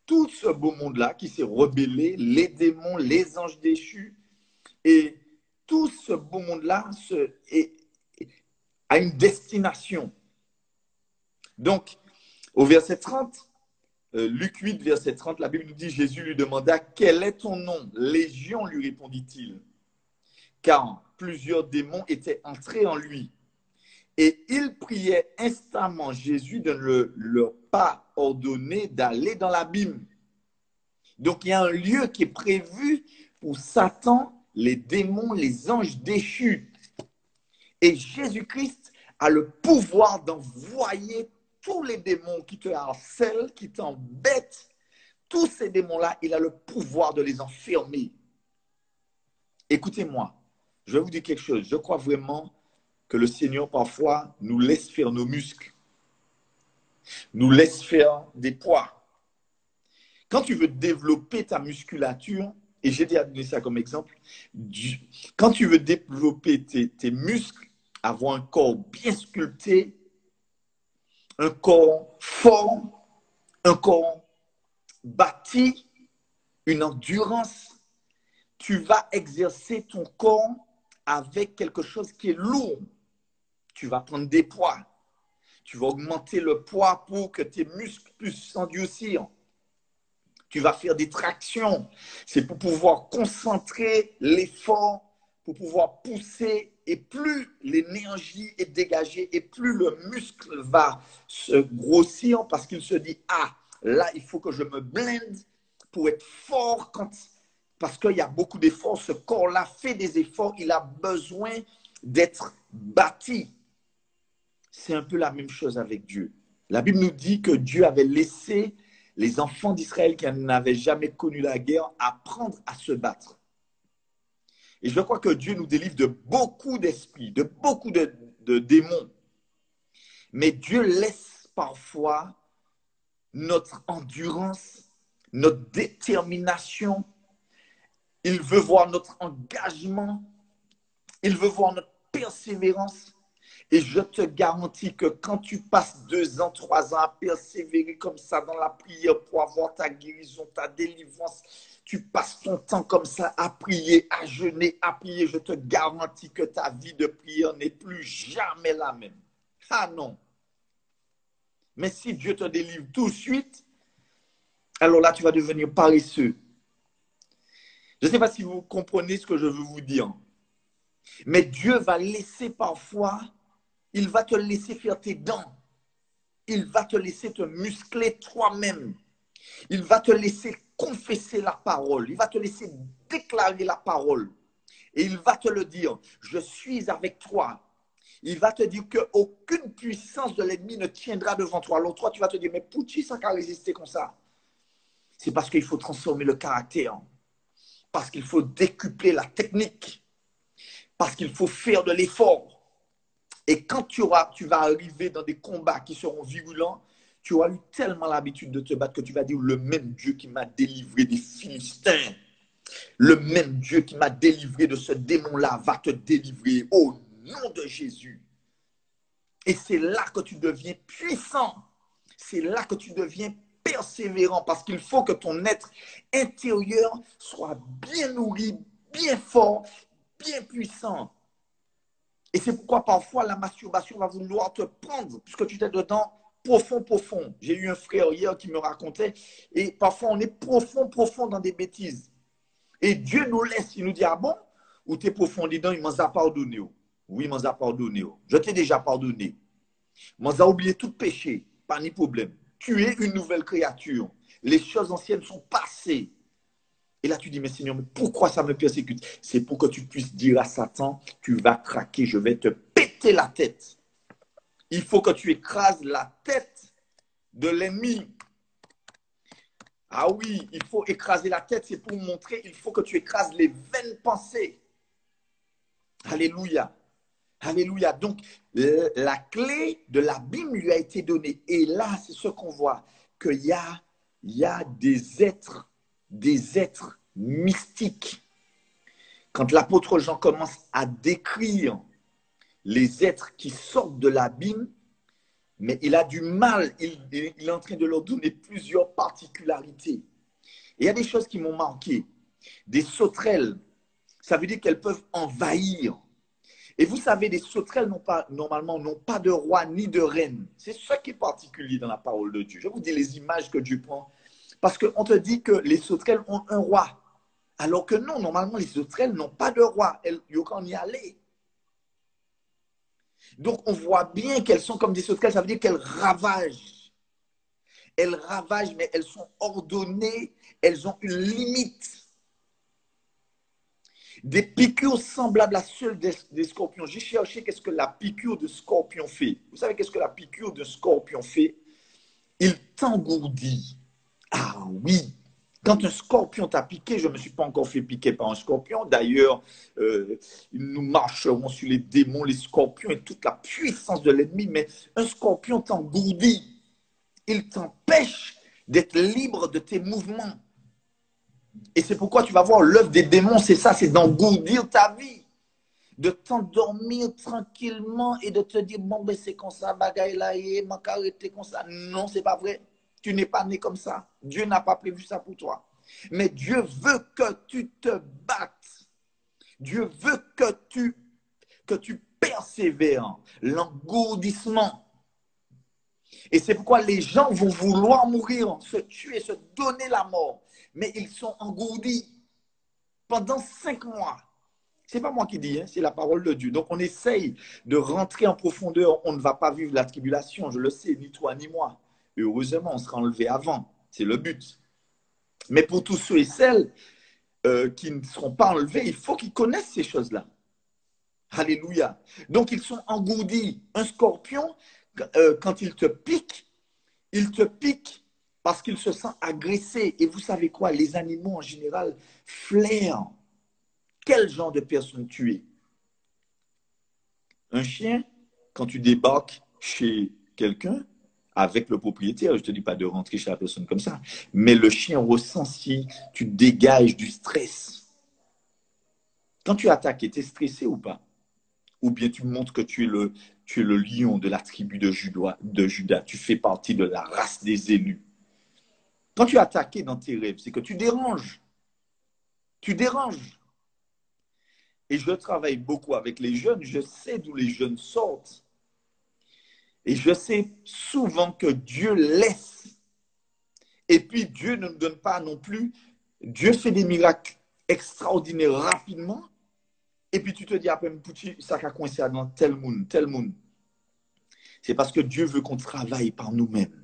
tout ce beau monde-là qui s'est rebellé, les démons, les anges déchus, et tout ce beau monde-là a une destination. Donc, au verset 30, Luc 8, verset 30, la Bible nous dit, Jésus lui demanda, quel est ton nom? Légion, lui répondit-il, car plusieurs démons étaient entrés en lui. Et il priait instamment Jésus de ne leur pas ordonner d'aller dans l'abîme. Donc, il y a un lieu qui est prévu pour Satan, les démons, les anges déchus. Et Jésus-Christ a le pouvoir d'envoyer tous les démons qui te harcèlent, qui t'embêtent. Tous ces démons-là, il a le pouvoir de les enfermer. Écoutez-moi, je vais vous dire quelque chose. Je crois vraiment que le Seigneur, parfois, nous laisse faire nos muscles, nous laisse faire des poids. Quand tu veux développer ta musculature, et j'ai déjà donné ça comme exemple, quand tu veux développer tes muscles, avoir un corps bien sculpté, un corps fort, un corps bâti, une endurance, tu vas exercer ton corps avec quelque chose qui est lourd. Tu vas prendre des poids. Tu vas augmenter le poids pour que tes muscles puissent s'endurcir. Tu vas faire des tractions. C'est pour pouvoir concentrer l'effort, pour pouvoir pousser. Et plus l'énergie est dégagée et plus le muscle va se grossir parce qu'il se dit, ah, là, il faut que je me blinde pour être fort parce qu'il y a beaucoup d'efforts. Ce corps-là fait des efforts. Il a besoin d'être bâti. C'est un peu la même chose avec Dieu. La Bible nous dit que Dieu avait laissé les enfants d'Israël qui n'avaient jamais connu la guerre apprendre à se battre. Et je crois que Dieu nous délivre de beaucoup d'esprits, de beaucoup de démons. Mais Dieu laisse parfois notre endurance, notre détermination. Il veut voir notre engagement. Il veut voir notre persévérance. Et je te garantis que quand tu passes 2 ans, 3 ans à persévérer comme ça dans la prière pour avoir ta guérison, ta délivrance, tu passes ton temps comme ça à prier, à jeûner, à prier, je te garantis que ta vie de prière n'est plus jamais la même. Ah non. Mais si Dieu te délivre tout de suite, alors là, tu vas devenir paresseux. Je ne sais pas si vous comprenez ce que je veux vous dire. Mais Dieu va laisser parfois, il va te laisser faire tes dents. Il va te laisser te muscler toi-même. Il va te laisser confesser la parole. Il va te laisser déclarer la parole. Et il va te le dire. Je suis avec toi. Il va te dire qu'aucune puissance de l'ennemi ne tiendra devant toi. Alors toi, tu vas te dire, mais pour qui ça a résisté comme ça? C'est parce qu'il faut transformer le caractère. Parce qu'il faut décupler la technique. Parce qu'il faut faire de l'effort. Et quand tu vas arriver dans des combats qui seront virulents, tu auras eu tellement l'habitude de te battre que tu vas dire le même Dieu qui m'a délivré des Philistins, le même Dieu qui m'a délivré de ce démon-là va te délivrer au nom de Jésus. Et c'est là que tu deviens puissant. C'est là que tu deviens persévérant parce qu'il faut que ton être intérieur soit bien nourri, bien fort, bien puissant. Et c'est pourquoi parfois la masturbation va vouloir te prendre, puisque tu es dedans profond, profond. J'ai eu un frère hier qui me racontait, et parfois on est profond, profond dans des bêtises. Et Dieu nous laisse, il nous dit, ah bon, ou tu es profond dedans, il m'en a pardonné. Oui, il m'en a pardonné. Je t'ai déjà pardonné. Il m'en a oublié tout péché, pas ni problème. Tu es une nouvelle créature. Les choses anciennes sont passées. Et là, tu dis, mais Seigneur, mais pourquoi ça me persécute? C'est pour que tu puisses dire à Satan, tu vas craquer, je vais te péter la tête. Il faut que tu écrases la tête de l'ennemi. Ah oui, il faut écraser la tête, c'est pour montrer, il faut que tu écrases les vaines pensées. Alléluia. Alléluia. Donc, la clé de l'abîme lui a été donnée. Et là, c'est ce qu'on voit, qu'il y a des êtres mystiques. Quand l'apôtre Jean commence à décrire les êtres qui sortent de l'abîme, mais il a du mal, il est en train de leur donner plusieurs particularités. Et il y a des choses qui m'ont marqué. Des sauterelles, ça veut dire qu'elles peuvent envahir. Et vous savez, les sauterelles normalement n'ont pas de roi ni de reine. C'est ce qui est particulier dans la parole de Dieu. Je vous dis les images que Dieu prend. Parce qu'on te dit que les sauterelles ont un roi. Alors que non, normalement, les sauterelles n'ont pas de roi. Elles n'ont y aller. Donc, on voit bien qu'elles sont comme des sauterelles. Ça veut dire qu'elles ravagent. Elles ravagent, mais elles sont ordonnées. Elles ont une limite. Des piqûres semblables à celles des scorpions. J'ai cherché qu'est-ce que la piqûre de scorpion fait. Vous savez qu'est-ce que la piqûre de scorpion fait? Il t'engourdit. Ah oui. Quand un scorpion t'a piqué, je ne me suis pas encore fait piquer par un scorpion. D'ailleurs, nous marcherons sur les démons, les scorpions et toute la puissance de l'ennemi. Mais un scorpion t'engourdit. Il t'empêche d'être libre de tes mouvements. Et c'est pourquoi tu vas voir l'œuvre des démons, c'est ça, c'est d'engourdir ta vie. De t'endormir tranquillement et de te dire, bon, ben c'est comme ça, bagaille là, m'a arrêté comme ça. Non, c'est pas vrai. Tu n'es pas né comme ça. Dieu n'a pas prévu ça pour toi. Mais Dieu veut que tu te battes. Dieu veut que tu persévères. L'engourdissement. Et c'est pourquoi les gens vont vouloir mourir, se tuer, se donner la mort. Mais ils sont engourdis pendant 5 mois. Ce n'est pas moi qui dis, hein, c'est la parole de Dieu. Donc on essaye de rentrer en profondeur. On ne va pas vivre la tribulation, je le sais, ni toi ni moi. Et heureusement, on sera enlevé avant. C'est le but. Mais pour tous ceux et celles qui ne seront pas enlevés, il faut qu'ils connaissent ces choses-là. Alléluia. Donc ils sont engourdis. Un scorpion, quand il te pique parce qu'il se sent agressé. Et vous savez quoi? Les animaux en général flairent quel genre de personne tu es. Un chien, quand tu débarques chez quelqu'un, avec le propriétaire, je ne te dis pas de rentrer chez la personne comme ça, mais le chien ressent si tu dégages du stress. Quand tu attaques, tu es stressé ou pas? Ou bien tu montres que tu es le lion de la tribu de Judas, tu fais partie de la race des élus. Quand tu es attaqué dans tes rêves, c'est que tu déranges. Tu déranges. Et je travaille beaucoup avec les jeunes, je sais d'où les jeunes sortent. Et je sais souvent que Dieu laisse. Et puis Dieu ne nous donne pas non plus. Dieu fait des miracles extraordinaires rapidement. Et puis tu te dis après, ça a coincé dans tel monde, tel monde. C'est parce que Dieu veut qu'on travaille par nous-mêmes.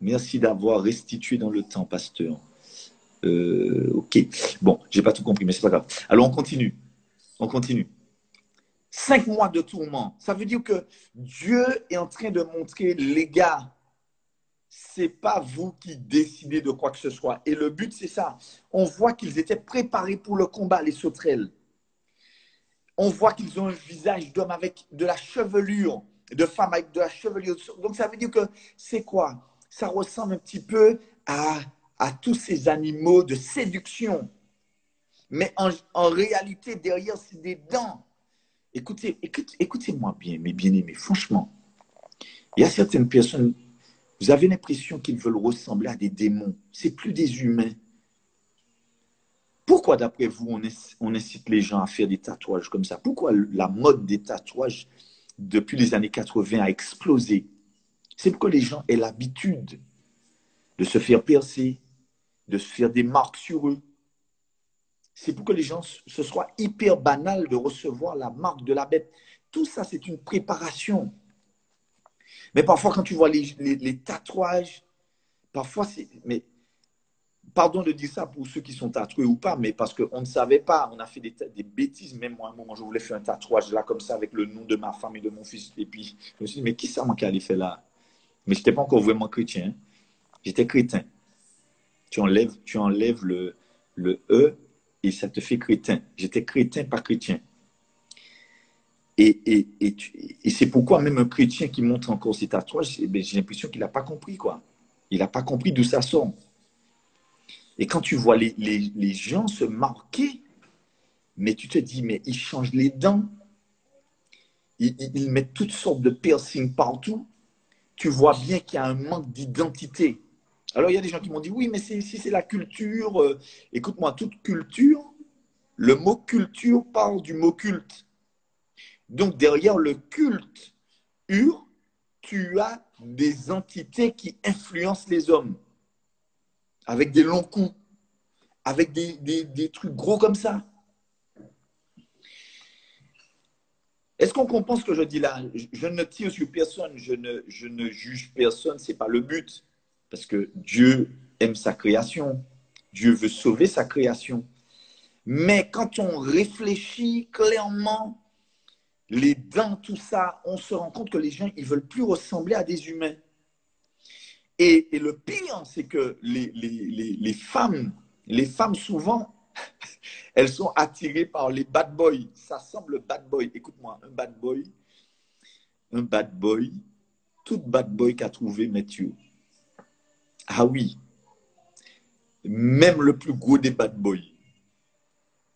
Merci d'avoir restitué dans le temps, pasteur. Ok. Bon, j'ai pas tout compris, mais c'est pas grave. Alors on continue. On continue. 5 mois de tourment. Ça veut dire que Dieu est en train de montrer, les gars, c'est pas vous qui décidez de quoi que ce soit. Et le but, c'est ça. On voit qu'ils étaient préparés pour le combat, les sauterelles. On voit qu'ils ont un visage d'homme avec de la chevelure, de femme avec de la chevelure. Donc, ça veut dire que c'est quoi? Ça ressemble un petit peu à tous ces animaux de séduction. Mais en réalité, derrière, c'est des dents. Écoutez-moi bien, mes bien-aimés. Franchement, il y a certaines personnes, vous avez l'impression qu'ils veulent ressembler à des démons. C'est plus des humains. Pourquoi, d'après vous, on incite les gens à faire des tatouages comme ça? Pourquoi la mode des tatouages, depuis les années 80, a explosé? C'est pour que les gens aient l'habitude de se faire percer, de se faire des marques sur eux. C'est pour que les gens, ce soit hyper banal de recevoir la marque de la bête. Tout ça, c'est une préparation. Mais parfois, quand tu vois les tatouages, parfois, c'est... Mais pardon de dire ça pour ceux qui sont tatoués ou pas, mais parce qu'on ne savait pas, on a fait des bêtises. Même moi, à un moment, je voulais faire un tatouage là, comme ça, avec le nom de ma femme et de mon fils. Et puis, je me suis dit, mais qui ça, moi, qui allait faire là? Mais je n'étais pas encore vraiment chrétien. J'étais crétin. Tu enlèves le E et ça te fait crétin. J'étais crétin, pas chrétien. Et c'est pourquoi même un chrétien qui montre encore ses tatouages, j'ai l'impression qu'il n'a pas compris, quoi. Il n'a pas compris d'où ça sort. Et quand tu vois les gens se marquer, mais tu te dis, mais ils changent les dents, ils mettent toutes sortes de piercings partout, tu vois bien qu'il y a un manque d'identité. Alors il y a des gens qui m'ont dit, oui, mais si c'est la culture, écoute-moi, toute culture, le mot culture parle du mot culte. Donc derrière le culte, tu as des entités qui influencent les hommes, avec des longs coups, avec des trucs gros comme ça. Est-ce qu'on comprend ce que je dis là? Je ne tire sur personne, je ne juge personne, ce n'est pas le but. Parce que Dieu aime sa création, Dieu veut sauver sa création. Mais quand on réfléchit clairement, les dents, tout ça, on se rend compte que les gens, ils ne veulent plus ressembler à des humains. Et le pire, c'est que les femmes souvent, elles sont attirées par les bad boys. Ça semble bad boy. Écoute-moi, un bad boy, tout bad boy qu'a trouvé Mathieu. Ah oui, même le plus gros des bad boys.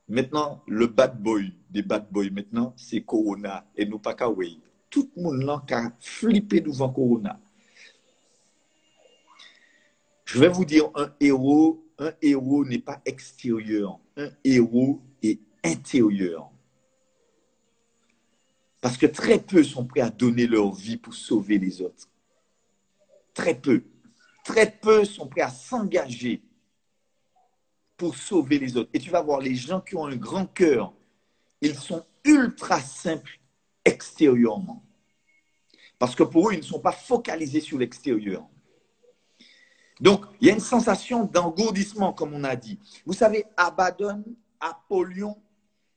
Maintenant, le bad boy des bad boys, maintenant, c'est Corona et nous pas Kawaii. Tout le monde là qui a flippé devant Corona. Je vais vous dire, un héros n'est pas extérieur. Un héros est intérieur. Parce que très peu sont prêts à donner leur vie pour sauver les autres. Très peu. Très peu sont prêts à s'engager pour sauver les autres. Et tu vas voir, les gens qui ont un grand cœur, ils sont ultra simples extérieurement. Parce que pour eux, ils ne sont pas focalisés sur l'extérieur. Donc, il y a une sensation d'engourdissement, comme on a dit. Vous savez, Abaddon, Apollyon,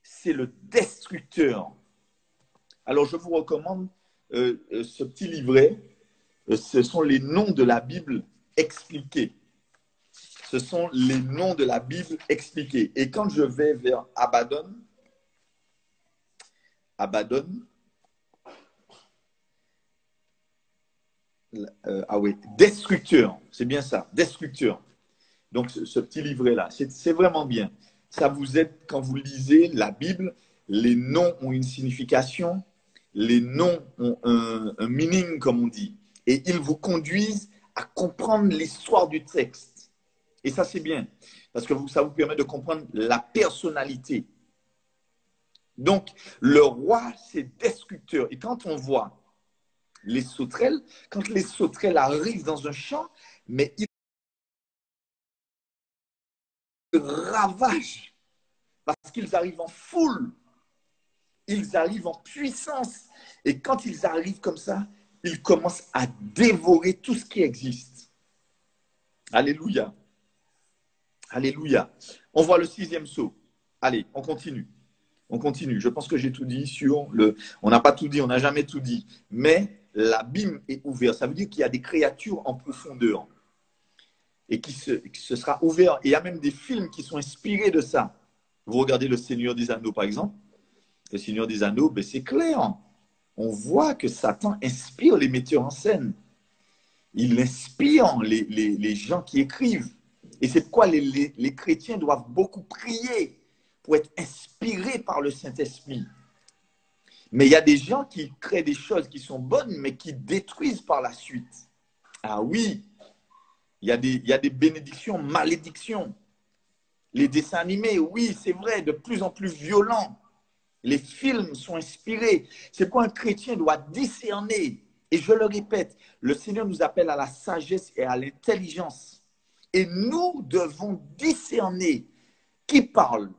c'est le destructeur. Alors, je vous recommande ce petit livret, ce sont les noms de la Bible expliqués. Ce sont les noms de la Bible expliqués. Et quand je vais vers Abaddon, ah oui, Destructeur, c'est bien ça, Destructeur. Donc, ce petit livret-là, c'est vraiment bien. Ça vous aide quand vous lisez la Bible. Les noms ont une signification. Les noms ont un meaning, comme on dit. Et ils vous conduisent à comprendre l'histoire du texte. Et ça, c'est bien. Parce que ça vous permet de comprendre la personnalité. Donc, le roi, c'est Destructeur. Et quand on voit les sauterelles, quand les sauterelles arrivent dans un champ, mais ils ravagent parce qu'ils arrivent en foule, ils arrivent en puissance. Et quand ils arrivent comme ça, ils commencent à dévorer tout ce qui existe. Alléluia. Alléluia. On voit le 6e sceau. Allez, on continue. On continue. Je pense que j'ai tout dit sur le... On n'a pas tout dit, on n'a jamais tout dit. Mais l'abîme est ouvert. Ça veut dire qu'il y a des créatures en profondeur. Et qui se sera ouvert. Et il y a même des films qui sont inspirés de ça. Vous regardez Le Seigneur des Anneaux, par exemple. Le Seigneur des Anneaux, ben c'est clair. On voit que Satan inspire les metteurs en scène. Il inspire les gens qui écrivent. Et c'est pourquoi les chrétiens doivent beaucoup prier pour être inspirés par le Saint-Esprit. Mais il y a des gens qui créent des choses qui sont bonnes, mais qui détruisent par la suite. Ah oui, il y a des bénédictions, malédictions. Les dessins animés, oui, c'est vrai, de plus en plus violents. Les films sont inspirés. C'est quoi un chrétien doit discerner. Et je le répète, le Seigneur nous appelle à la sagesse et à l'intelligence. Et nous devons discerner qui parle.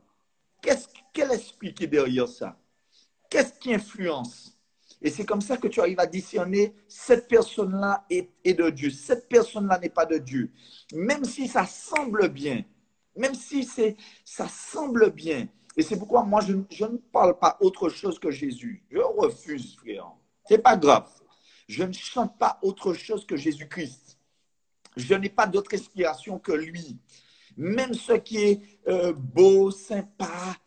Quel esprit qui est derrière ça? Qu'est-ce qui influence? Et c'est comme ça que tu arrives à discerner cette personne-là est de Dieu. Cette personne-là n'est pas de Dieu. Même si ça semble bien. Même si ça semble bien. Et c'est pourquoi moi, je ne parle pas autre chose que Jésus. Je refuse, frère. Ce n'est pas grave. Je ne chante pas autre chose que Jésus-Christ. Je n'ai pas d'autre inspiration que lui. Même ce qui est beau, sympa,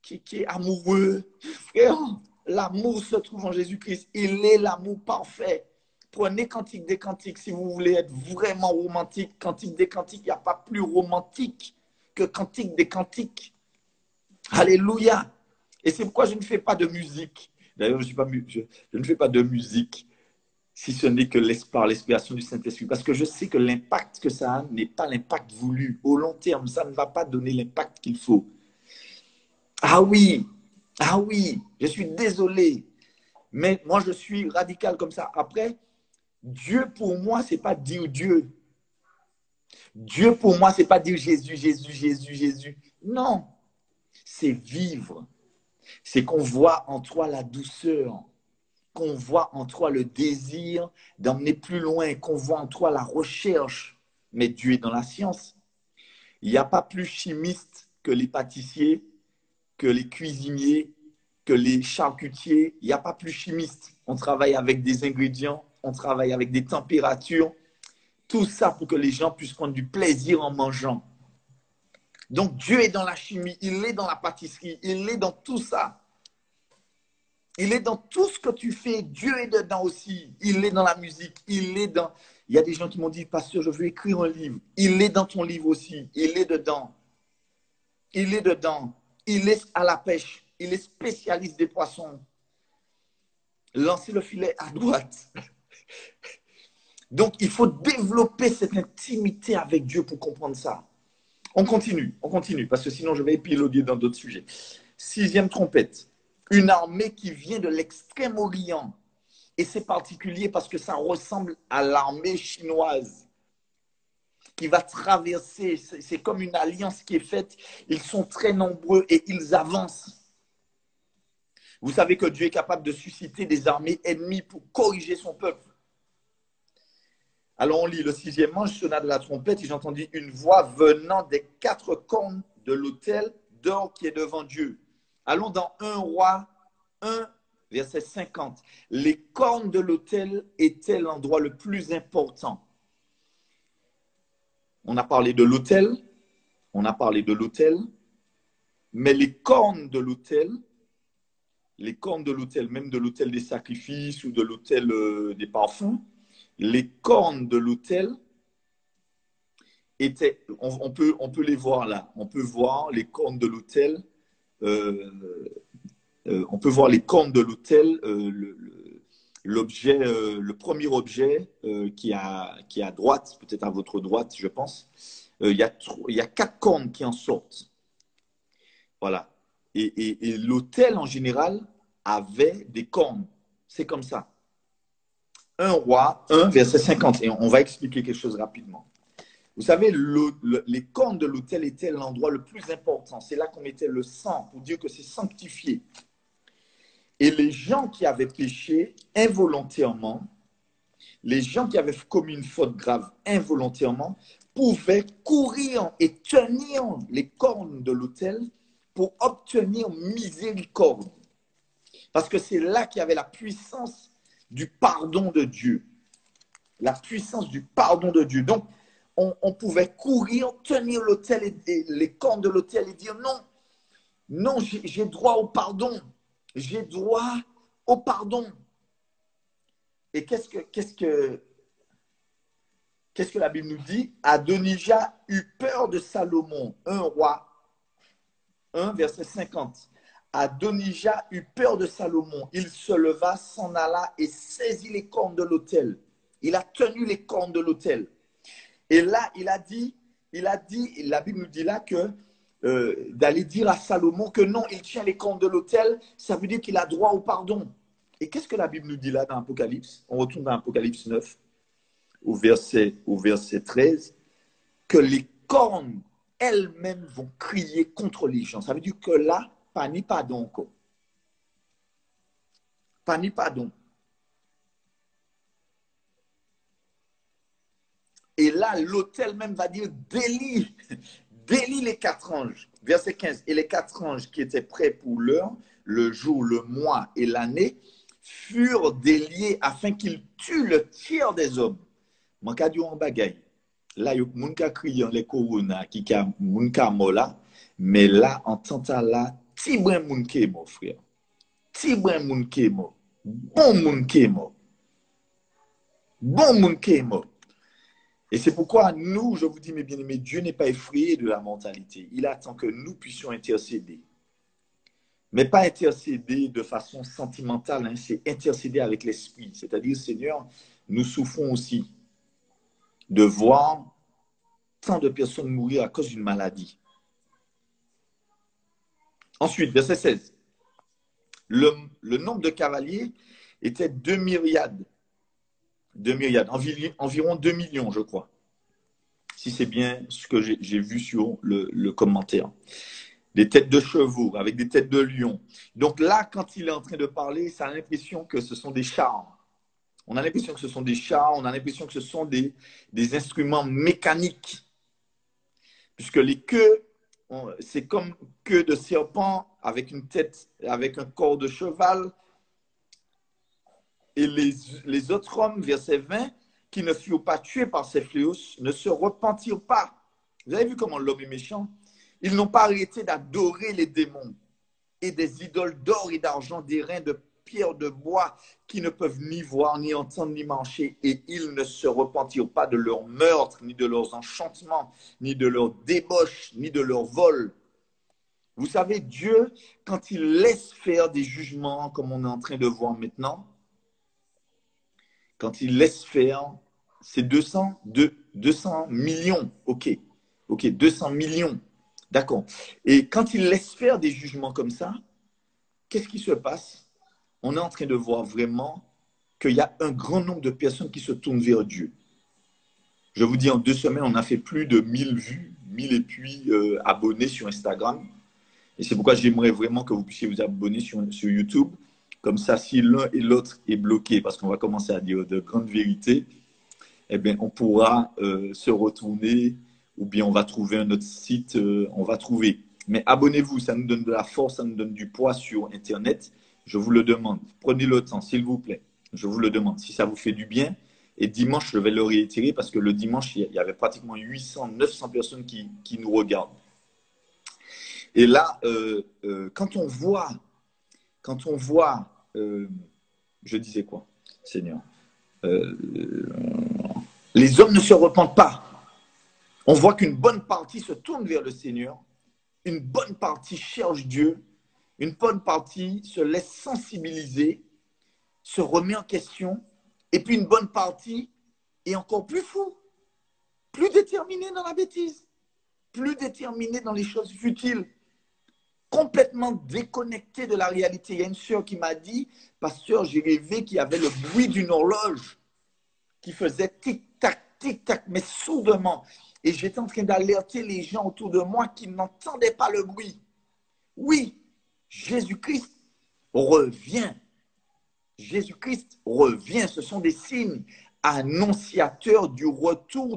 qui est amoureux. Frère, l'amour se trouve en Jésus-Christ. Il est l'amour parfait. Prenez Cantique des Cantiques si vous voulez être vraiment romantique. Cantique des Cantiques, il n'y a pas plus romantique que Cantique des Cantiques. Alléluia. Et c'est pourquoi je ne fais pas de musique. D'ailleurs, je ne fais pas de musique si ce n'est que par l'inspiration du Saint-Esprit. Parce que je sais que l'impact que ça a n'est pas l'impact voulu. Au long terme, ça ne va pas donner l'impact qu'il faut. Ah oui, je suis désolé. Mais moi, je suis radical comme ça. Après, Dieu pour moi, ce n'est pas dire Dieu. Dieu pour moi, ce n'est pas dire Jésus, Jésus, Jésus, Jésus. Non, c'est vivre. C'est qu'on voit en toi la douceur, qu'on voit en toi le désir d'emmener plus loin, qu'on voit en toi la recherche. Mais Dieu est dans la science. Il n'y a pas plus chimiste que les pâtissiers, que les cuisiniers, que les charcutiers. Il n'y a pas plus chimiste. On travaille avec des ingrédients, on travaille avec des températures. Tout ça pour que les gens puissent prendre du plaisir en mangeant. Donc Dieu est dans la chimie, il est dans la pâtisserie, il est dans tout ça. Il est dans tout ce que tu fais. Dieu est dedans aussi. Il est dans la musique. Il est dans... Il y a des gens qui m'ont dit, pasteur, je veux écrire un livre. Il est dans ton livre aussi. Il est dedans. Il est dedans. Il est à la pêche. Il est spécialiste des poissons. Lancez le filet à droite. Donc, il faut développer cette intimité avec Dieu pour comprendre ça. On continue, parce que sinon je vais épiloguer dans d'autres sujets. 6e trompette. Une armée qui vient de l'extrême-orient. Et c'est particulier parce que ça ressemble à l'armée chinoise qui va traverser. C'est comme une alliance qui est faite. Ils sont très nombreux et ils avancent. Vous savez que Dieu est capable de susciter des armées ennemies pour corriger son peuple. Alors on lit le 6e ange sonna de la trompette et j'entendis une voix venant des 4 cornes de l'autel d'or qui est devant Dieu. Allons dans 1 Roi 1, verset 50. Les cornes de l'autel étaient l'endroit le plus important. On a parlé de l'autel, mais les cornes de l'autel, même de l'autel des sacrifices ou de l'autel des parfums, les cornes de l'autel étaient, on peut les voir là, on peut voir les cornes de l'autel, on peut voir les cornes de l'autel, l'objet, le premier objet qui est à droite, peut-être à votre droite, je pense. Il y a 4 cornes qui en sortent. Voilà. Et l'autel, en général, avait des cornes. C'est comme ça. 1 Roi 1, verset 50. Et on va expliquer quelque chose rapidement. Vous savez, les cornes de l'autel étaient l'endroit le plus important. C'est là qu'on mettait le sang pour dire que c'est sanctifié. Et les gens qui avaient péché involontairement, les gens qui avaient commis une faute grave involontairement, pouvaient courir et tenir les cornes de l'autel pour obtenir miséricorde. Parce que c'est là qu'il y avait la puissance du pardon de Dieu. La puissance du pardon de Dieu. Donc, on pouvait courir, tenir l'autel et les cornes de l'autel et dire non, non, j'ai droit au pardon. J'ai droit au pardon. Et qu'est-ce que la Bible nous dit? Adonijah eut peur de Salomon. 1 Roi 1, verset 50. Adonijah eut peur de Salomon. Il se leva, s'en alla et saisit les cornes de l'autel. Il a tenu les cornes de l'autel. Et là, il a dit, la Bible nous dit là que d'aller dire à Salomon que non, il tient les cornes de l'autel, ça veut dire qu'il a droit au pardon. Et qu'est-ce que la Bible nous dit là dans Apocalypse? On retourne dans Apocalypse 9, au verset 13, que les cornes elles-mêmes vont crier contre les gens. Ça veut dire que là, pas ni pardon encore. Pas ni pardon. Et là, l'autel même va dire délie les 4 anges. Verset 15. Et les 4 anges qui étaient prêts pour l'heure, le jour, le mois et l'année, furent déliés afin qu'ils tuent le tiers des hommes. Mon cas dit en bagaille. Là, il y a moun ka crié les corona qui ka moun ka mort là, mais là en tant là, ti brin moun ki mort frère. Ti brin moun ki mort. Bon moun ki mort. Bon moun ki mort. Et c'est pourquoi nous, je vous dis mes bien-aimés, Dieu n'est pas effrayé de la mortalité. Il attend que nous puissions intercéder. Mais pas intercéder de façon sentimentale, hein, c'est intercéder avec l'esprit. C'est-à-dire, Seigneur, nous souffrons aussi de voir tant de personnes mourir à cause d'une maladie. Ensuite, verset 16. Le nombre de cavaliers était 2 myriades. 2 myriades, environ 2 millions, je crois. Si c'est bien ce que j'ai vu sur le commentaire. Des têtes de chevaux avec des têtes de lions. Donc là, quand il est en train de parler, ça a l'impression que ce sont des chars. On a l'impression que ce sont des chars, on a l'impression que ce sont des instruments mécaniques. Puisque les queues, c'est comme queue de serpent avec une tête, avec un corps de cheval. Et les autres hommes, verset 20, qui ne furent pas tués par ces fléaux, ne se repentirent pas. Vous avez vu comment l'homme est méchant? Ils n'ont pas arrêté d'adorer les démons et des idoles d'or et d'argent, des reins de pierre de bois qui ne peuvent ni voir, ni entendre, ni marcher. Et ils ne se repentirent pas de leurs meurtres, ni de leurs enchantements, ni de leurs débauches, ni de leurs vols. Vous savez, Dieu, quand il laisse faire des jugements, comme on est en train de voir maintenant, quand il laisse faire, c'est 200 millions. Ok, 200 millions. D'accord. Et quand il laisse faire des jugements comme ça, qu'est-ce qui se passe? On est en train de voir vraiment qu'il y a un grand nombre de personnes qui se tournent vers Dieu. Je vous dis, en 2 semaines, on a fait plus de 1000 vues, 1000 et puis abonnés sur Instagram. Et c'est pourquoi j'aimerais vraiment que vous puissiez vous abonner sur YouTube. Comme ça, si l'un et l'autre est bloqué, parce qu'on va commencer à dire de grandes vérités, eh bien, on pourra se retourner ou bien on va trouver un autre site, on va trouver. Mais abonnez-vous, ça nous donne de la force, ça nous donne du poids sur Internet. Je vous le demande. Prenez le temps, s'il vous plaît. Je vous le demande. Si ça vous fait du bien. Et dimanche, je vais le réitérer parce que le dimanche, il y avait pratiquement 800, 900 personnes qui nous regardent. Et là, quand on voit, je disais quoi, Seigneur, les hommes ne se repentent pas. On voit qu'une bonne partie se tourne vers le Seigneur, une bonne partie cherche Dieu, une bonne partie se laisse sensibiliser, se remet en question, et puis une bonne partie est encore plus fou, plus déterminée dans la bêtise, plus déterminée dans les choses futiles, complètement déconnectée de la réalité. Il y a une sœur qui m'a dit, pasteur, j'ai rêvé qu'il y avait le bruit d'une horloge qui faisait tic-tac, mais sourdement. Et j'étais en train d'alerter les gens autour de moi qui n'entendaient pas le bruit. Oui, Jésus-Christ revient. Jésus-Christ revient. Ce sont des signes annonciateurs du retour